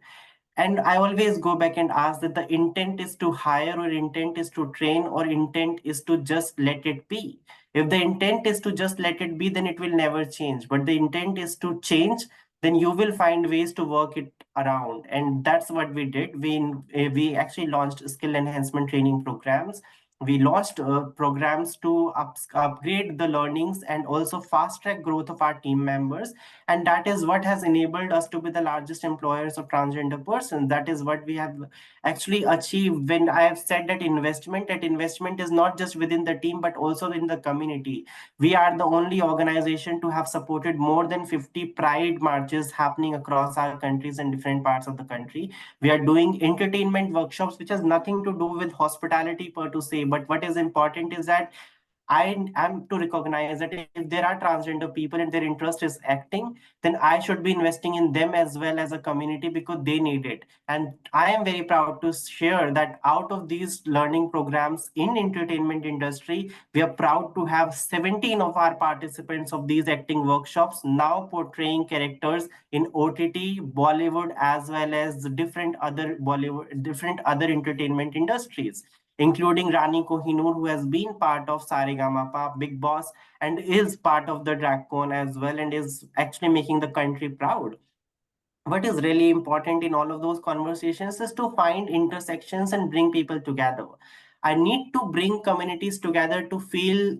And I always go back and ask that the intent is to hire, or intent is to train, or intent is to just let it be. If the intent is to just let it be, then it will never change. But the intent is to change, then you will find ways to work it around. And that's what we did. We actually launched skill enhancement training programs. We launched programs to upgrade the learnings and also fast track growth of our team members. And that is what has enabled us to be the largest employers of transgender persons. That is what we have actually achieved. When I have said that investment is not just within the team, but also in the community. We are the only organization to have supported more than 50 pride marches happening across our countries and different parts of the country. We are doing entertainment workshops, which has nothing to do with hospitality per to say, but what is important is that I am to recognize that if there are transgender people and their interest is acting, then I should be investing in them as well as a community because they need it. And I am very proud to share that out of these learning programs in entertainment industry, we are proud to have 17 of our participants of these acting workshops now portraying characters in OTT, Bollywood, as well as different other entertainment industries, including Rani Kohinoor, who has been part of Saregama, Big Boss, and is part of the DragCon as well, and is actually making the country proud. What is really important in all of those conversations is to find intersections and bring people together. I need to bring communities together to feel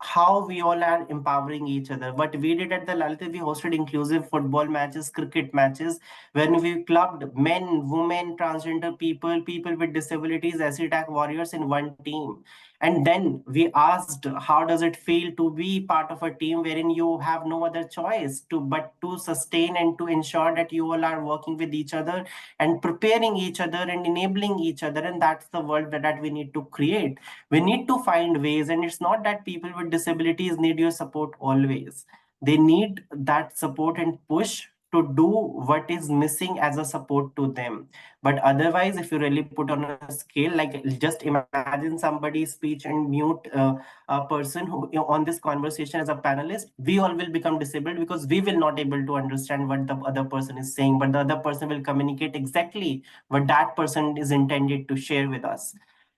how we all are empowering each other. What we did at the Lalit, we hosted inclusive football matches, cricket matches, when we clubbed men, women, transgender people, people with disabilities, ACTAC warriors in one team. And then we asked, how does it feel to be part of a team wherein you have no other choice but to sustain and to ensure that you all are working with each other and preparing each other and enabling each other. And that's the world that we need to create. We need to find ways, and it's not that people with disabilities need your support always. They need that support and push to do what is missing as a support to them. But otherwise, if you really put on a scale, like just imagine somebody's speech and mute a person who on this conversation as a panelist, we all will become disabled because we will not able to understand what the other person is saying, but the other person will communicate exactly what that person is intended to share with us.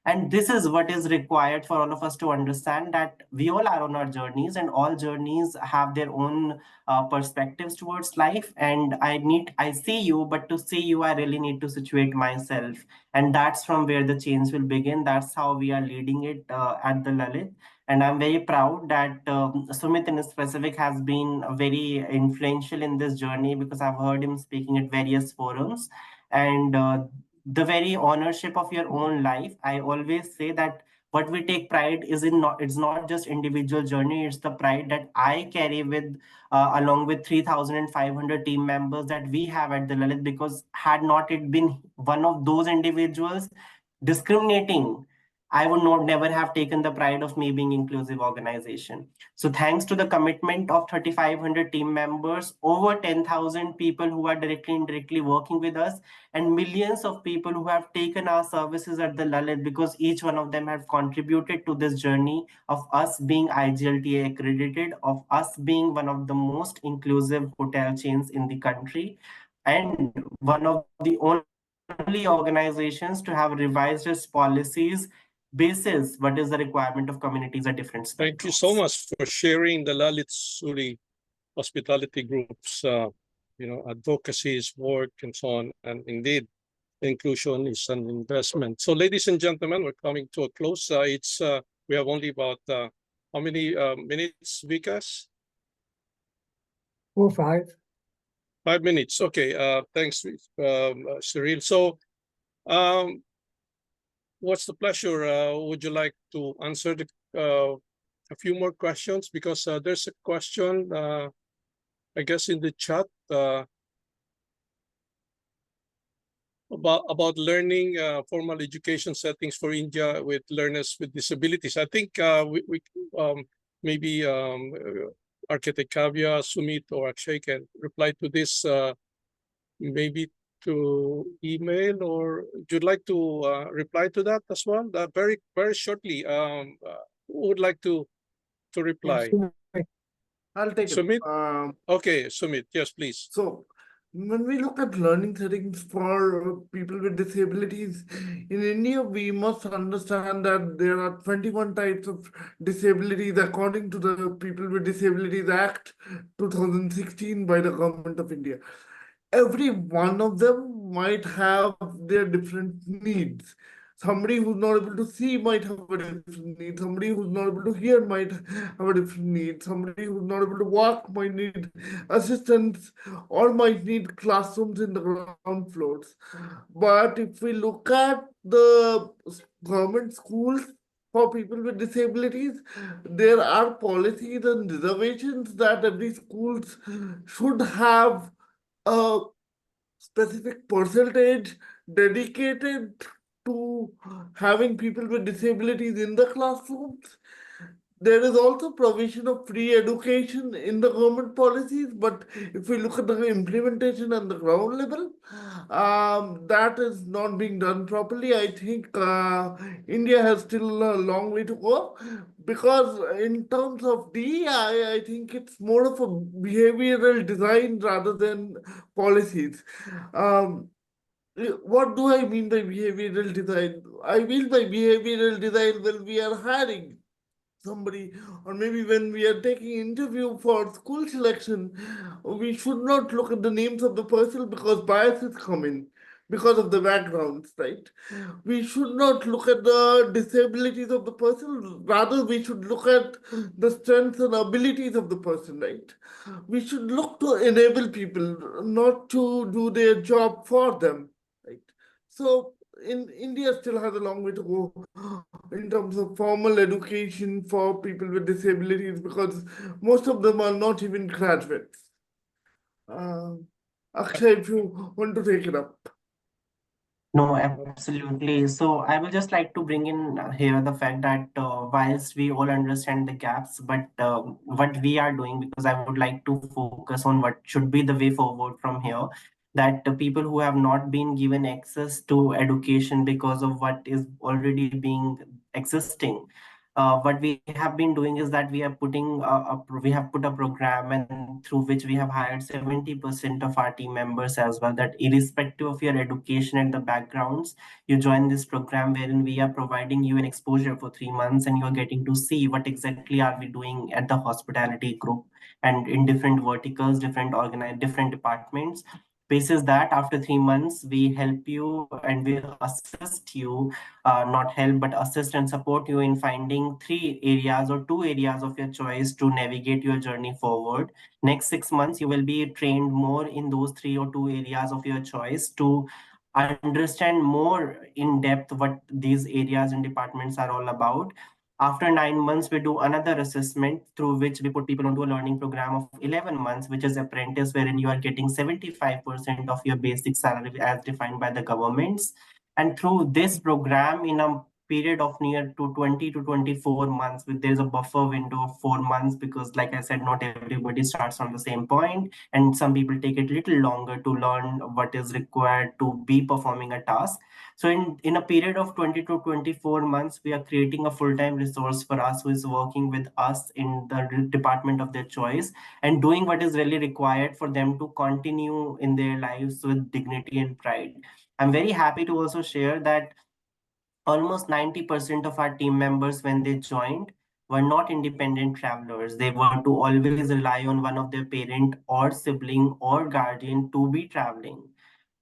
And this is what is required for all of us to understand, that we all are on our journeys, and all journeys have their own perspectives towards life. And I see you, but to see you, I really need to situate myself. And that's from where the change will begin. That's how we are leading it at the Lalit. And I'm very proud that Sumit in specific has been very influential in this journey, because I've heard him speaking at various forums. And the very ownership of your own life, I always say that what we take pride is in not, it's not just individual journey, it's the pride that I carry with along with 3,500 team members that we have at the Lalit. Because had not it been one of those individuals discriminating, I would not never have taken the pride of me being inclusive organization. So thanks to the commitment of 3,500 team members, over 10,000 people who are directly and indirectly working with us, and millions of people who have taken our services at the Lalit, because each one of them have contributed to this journey of us being IGLTA accredited, of us being one of the most inclusive hotel chains in the country, and one of the only organizations to have revised its policies basis what is the requirement of communities at different spectrums. Thank you so much for sharing the Lalit Suri hospitality group's advocacies, work, and so on. And indeed, inclusion is an investment. So, ladies and gentlemen, we're coming to a close. We have only about how many minutes, Vikas? 4 or 5. 5 minutes. Okay. Thanks, Cyril. So, what's the pleasure? Would you like to answer a few more questions? Because there's a question, I guess, in the chat about learning formal education settings for India with learners with disabilities. I think maybe Architect Kavya, Sumit, or Akshay can reply to this, maybe to email, or would you like to reply to that as well? Very, very shortly. Who would like to reply? I'll take it. Sumit? Okay, Sumit, yes, please. So, when we look at learning settings for people with disabilities, in India, we must understand that there are 21 types of disabilities according to the People with Disabilities Act 2016 by the Government of India. Every one of them might have their different needs. Somebody who's not able to see might have a different need. Somebody who's not able to hear might have a different need. Somebody who's not able to walk might need assistance, or might need classrooms in the ground floors. But if we look at the government schools for people with disabilities, there are policies and reservations that every schools should have a specific percentage dedicated to having people with disabilities in the classrooms. There is also provision of free education in the government policies, but if we look at the implementation on the ground level, that is not being done properly. I think India has still a long way to go, because in terms of DEI, I think it's more of a behavioral design rather than policies. What do I mean by behavioral design? I mean by behavioral design when we are hiring somebody, or maybe when we are taking interview for school selection, we should not look at the names of the person, because biases come in because of the backgrounds, right? We should not look at the disabilities of the person, rather we should look at the strengths and abilities of the person, right? We should look to enable people, not to do their job for them, right? So India still has a long way to go in terms of formal education for people with disabilities, because most of them are not even graduates. Akshay, if you want to take it up. No, absolutely. So I will just like to bring in here the fact that whilst we all understand the gaps, but what we are doing, because I would like to focus on what should be the way forward from here, that the people who have not been given access to education because of what is already being existing, what we have been doing is that we are putting we have put a program, and through which we have hired 70% of our team members as well, that irrespective of your education and the backgrounds, you join this program wherein we are providing you an exposure for 3 months, and you are getting to see what exactly are we doing at the hospitality group and in different verticals, different departments. Basis that, after 3 months, we help you and we assist you, not help but assist and support you in finding 3 areas or 2 areas of your choice to navigate your journey forward. Next 6 months, you will be trained more in those 3 or 2 areas of your choice to understand more in depth what these areas and departments are all about. After 9 months, we do another assessment through which we put people onto a learning program of 11 months, which is apprentice, wherein you are getting 75% of your basic salary as defined by the governments. And through this program, in a period of near to 20 to 24 months, there's a buffer window of 4 months, because like I said, not everybody starts on the same point, and some people take it a little longer to learn what is required to be performing a task. So in a period of 20 to 24 months, we are creating a full-time resource for us who is working with us in the department of their choice and doing what is really required for them to continue in their lives with dignity and pride. I'm very happy to also share that almost 90% of our team members, when they joined, were not independent travelers. They were to always rely on one of their parent or sibling or guardian to be traveling.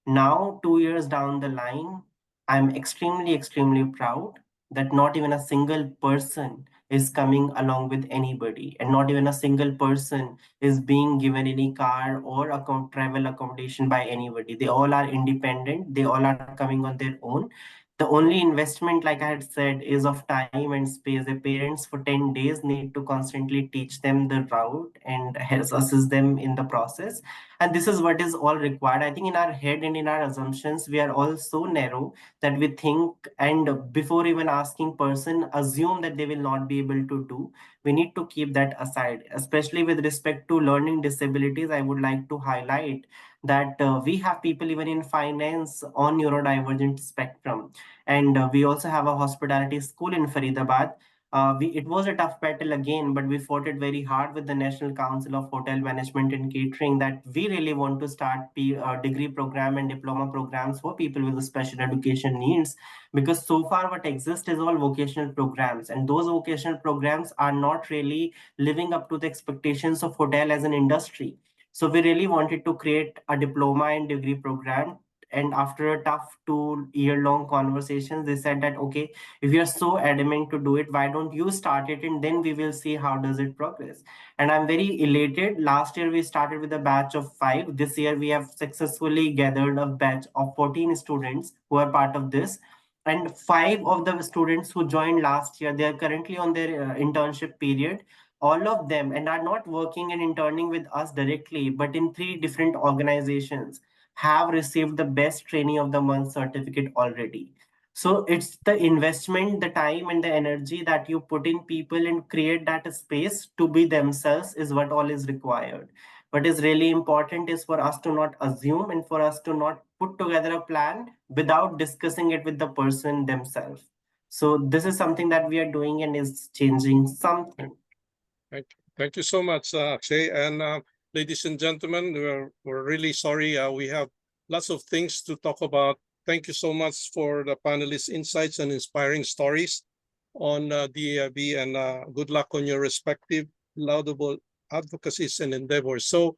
Now, 2 years down the line, I'm extremely, extremely proud that not even a single person is coming along with anybody, and not even a single person is being given any car or travel accommodation by anybody. They all are independent, they all are coming on their own. The only investment, like I had said, is of time and space. The parents for 10 days need to constantly teach them the route and assist them in the process. And this is what is all required. I think in our head and in our assumptions, we are all so narrow that we think, and before even asking person, assume that they will not be able to do. We need to keep that aside, especially with respect to learning disabilities. I would like to highlight that we have people even in finance on neurodivergent spectrum. And we also have a hospitality school in Faridabad. It was a tough battle again, but we fought it very hard with the National Council of Hotel Management and Catering, that we really want to start degree program and diploma programs for people with special education needs, because so far what exists is all vocational programs, and those vocational programs are not really living up to the expectations of hotel as an industry. So we really wanted to create a diploma and degree program. And after a tough 2-year-long conversations, they said that, okay, if you're so adamant to do it, why don't you start it, and then we will see how does it progress. And I'm very elated. Last year we started with a batch of 5. This year we have successfully gathered a batch of 14 students who are part of this. And 5 of the students who joined last year, they are currently on their internship period. All of them, and are not working and interning with us directly, but in 3 different organizations, have received the best trainee of the month certificate already. So it's the investment, the time and the energy that you put in people and create that space to be themselves is what all is required. What is really important is for us to not assume and for us to not put together a plan without discussing it with the person themselves. So this is something that we are doing and is changing something. Thank you so much, Akshay. And ladies and gentlemen, we're really sorry. We have lots of things to talk about. Thank you so much for the panelists' insights and inspiring stories on DEIB, and good luck on your respective laudable advocacies and endeavors. So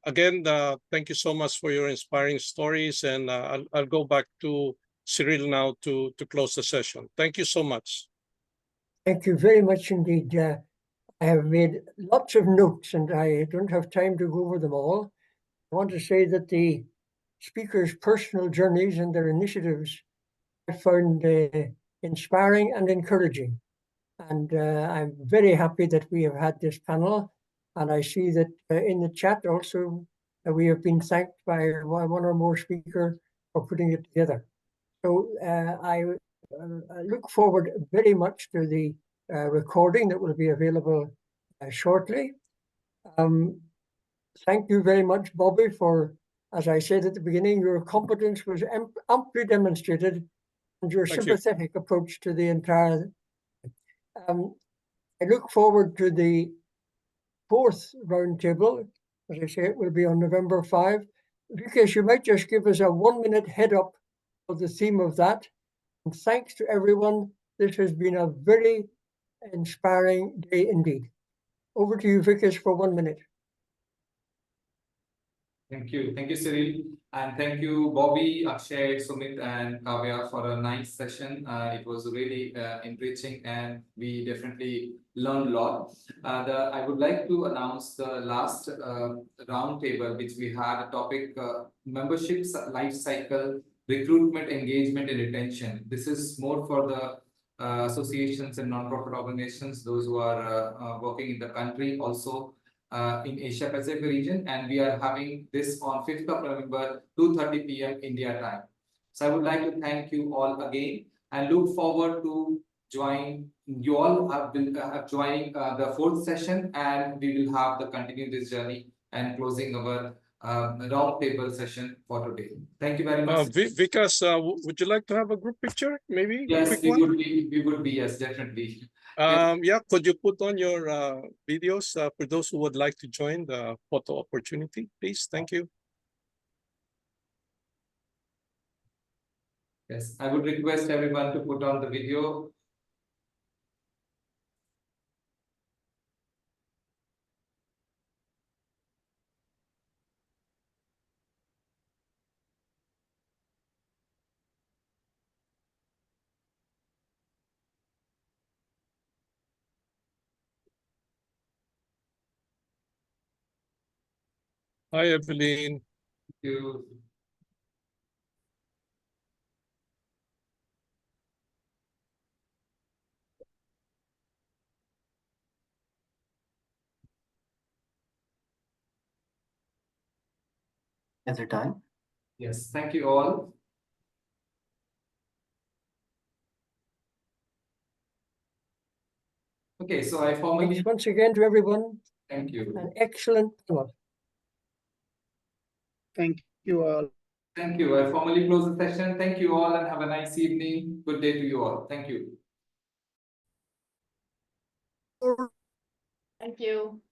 again, thank you so much for your inspiring stories, and I'll go back to Cyril now to close the session. Thank you so much. Thank you very much indeed. I have made lots of notes and I don't have time to go over them all. I want to say that the speakers' personal journeys and their initiatives I found inspiring and encouraging. And I'm very happy that we have had this panel. And I see that in the chat also, we have been thanked by one or more speakers for putting it together. So I look forward very much to the recording that will be available shortly. Thank you very much, Bobby, for, as I said at the beginning, your competence was amply demonstrated and your Thank you. sympathetic approach to the entire. I look forward to the fourth roundtable. As I say, it will be on November 5. Vikesh, you might just give us a 1-minute head up of the theme of that. And thanks to everyone. This has been a very inspiring day indeed. Over to you, Vikesh, for 1 minute. Thank you, Cyril, and thank you, Bobby, Akshay, Sumit, and Kavya for a nice session. It was really enriching, and we definitely learned a lot. I would like to announce the last roundtable, which we had a topic: memberships life cycle, recruitment, engagement, and retention. This is more for the associations and non-profit organizations, those who are working in the country, also in Asia Pacific region, and we are having this on 5th of November, 2:30 p.m. India time. So I would like to thank you all again and look forward to join. You all have joined the fourth session, and we will have the continue this journey and closing our roundtable session for today. Thank you very much. Vikas, would you like to have a group picture? Maybe a Yes, quick we one? would be, yes, definitely. Yeah, could you put on your videos for those who would like to join the photo opportunity, please? Thank you. Yes, I would request everyone to put on the video. Hi, Evelyn. Thank you. Is it done? Yes, thank you all. Okay, so I formally Thanks once again to everyone. thank you. An excellent panel. Thank you all. Thank you. I formally close the session. Thank you all and have a nice evening. Good day to you all. Thank you. Thank you.